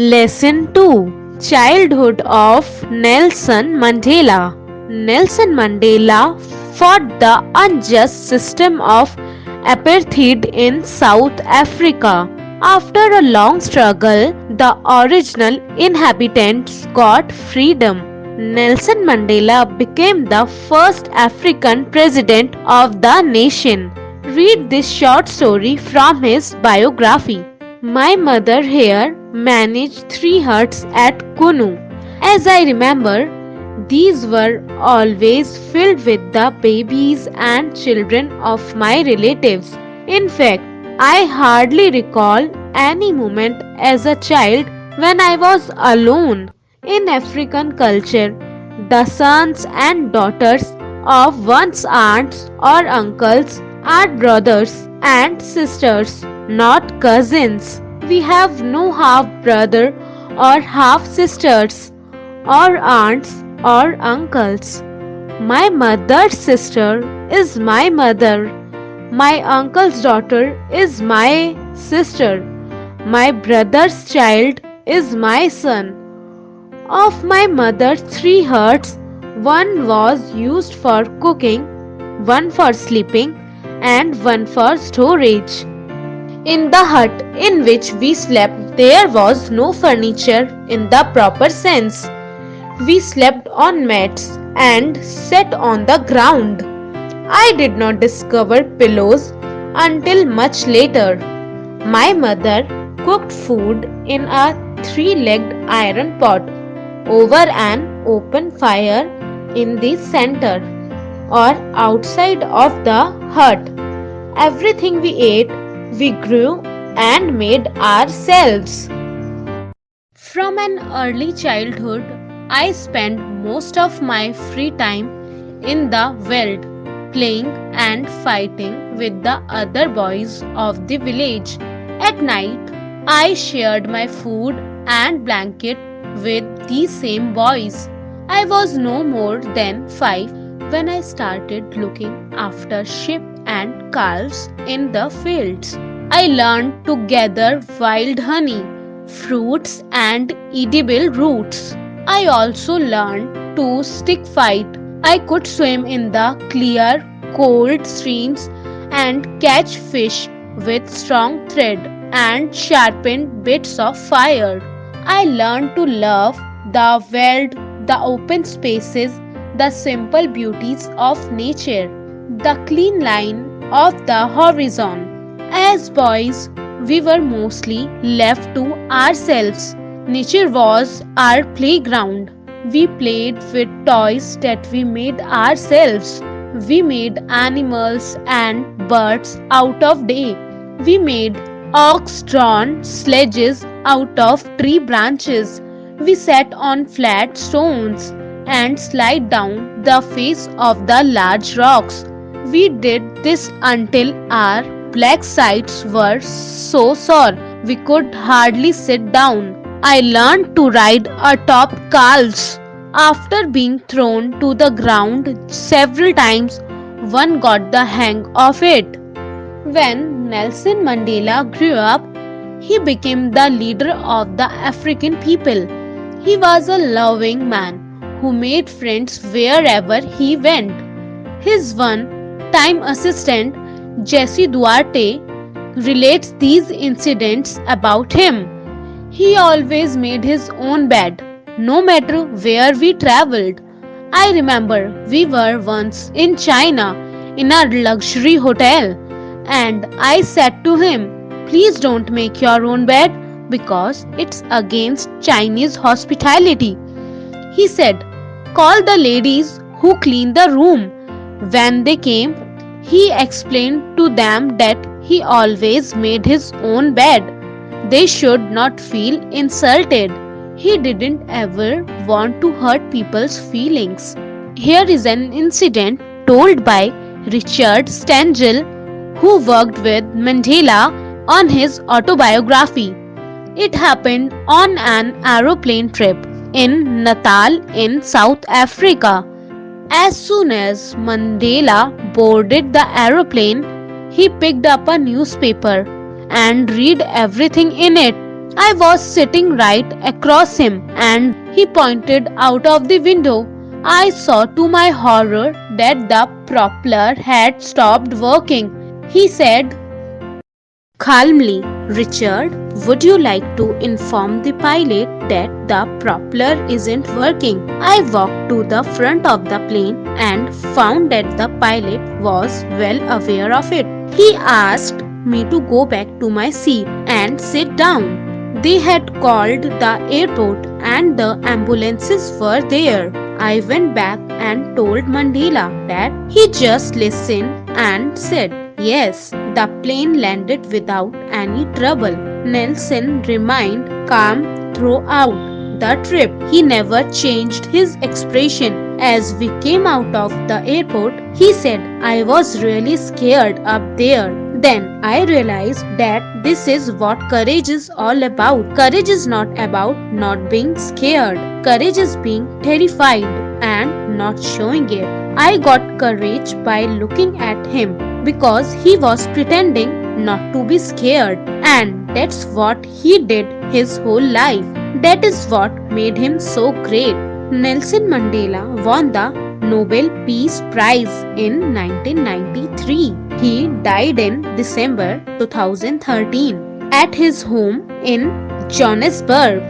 Lesson 2: Childhood of Nelson Mandela. Nelson Mandela fought the unjust system of apartheid in South Africa. After a long struggle, the original inhabitants got freedom. Nelson Mandela became the first African president of the nation. Read this short story from his biography. My mother here managed 3 huts at Kunu. As I remember, these were always filled with the babies and children of my relatives. In fact, I hardly recall any moment as a child when I was alone. In African culture, the sons and daughters of one's aunts or uncles are brothers and sisters, not cousins. We have no half brother or half sisters or aunts or uncles. My mother's sister is my mother. My uncle's daughter is my sister. My brother's child is my son. Of my mother's 3 huts, one was used for cooking, one for sleeping, and one for storage. In the hut in which we slept, there was no furniture in the proper sense. We slept on mats and sat on the ground. I did not discover pillows until much later. My mother cooked food in a 3-legged iron pot over an open fire in the center or outside of the hut. Everything we ate, we grew and made ourselves. From an early childhood, I spent most of my free time in the veld, playing and fighting with the other boys of the village. At night, I shared my food and blanket with these same boys. I was no more than 5 when I started looking after sheep and calves in the fields. I learned to gather wild honey, fruits, and edible roots. I also learned to stick fight. I could swim in the clear, cold streams and catch fish with strong thread and sharpened bits of fire. I learned to love the world, the open spaces, the simple beauties of nature, the clean line of the horizon. As boys, we were mostly left to ourselves. Nature was our playground. We played with toys that we made ourselves. We made animals and birds out of day. We made ox-drawn sledges out of tree branches. We sat on flat stones and slide down the face of the large rocks. We did this until our black sides were so sore we could hardly sit down. I learned to ride atop calves. After being thrown to the ground several times, one got the hang of it. When Nelson Mandela grew up, he became the leader of the African people. He was a loving man who made friends wherever he went. His one-time assistant, Jesse Duarte, relates these incidents about him. He always made his own bed, no matter where we traveled. I remember we were once in China in a luxury hotel, and I said to him, "Please don't make your own bed because it's against Chinese hospitality." He said, "Call the ladies who clean the room." When they came, he explained to them that he always made his own bed. They should not feel insulted. He didn't ever want to hurt people's feelings. Here is an incident told by Richard Stengel, who worked with Mandela on his autobiography. It happened on an aeroplane trip in Natal in South Africa. As soon as Mandela boarded the aeroplane, he picked up a newspaper and read everything in it. I was sitting right across him and he pointed out of the window. I saw to my horror that the propeller had stopped working. He said calmly, Richard, would you like to inform the pilot that the propeller isn't working? I walked to the front of the plane and found that the pilot was well aware of it. He asked me to go back to my seat and sit down. They had called the airport and the ambulances were there. I went back and told Mandela that. He just listened and said, yes, the plane landed without any trouble. Nelson remained calm throughout the trip. He never changed his expression. As we came out of the airport, he said, I was really scared up there. Then I realized that this is what courage is all about. Courage is not about not being scared. Courage is being terrified and not showing it. I got courage by looking at him because he was pretending not to be scared, and that's what he did his whole life. That is what made him so great. Nelson Mandela won the Nobel Peace Prize in 1993. He died in December 2013 at his home in Johannesburg.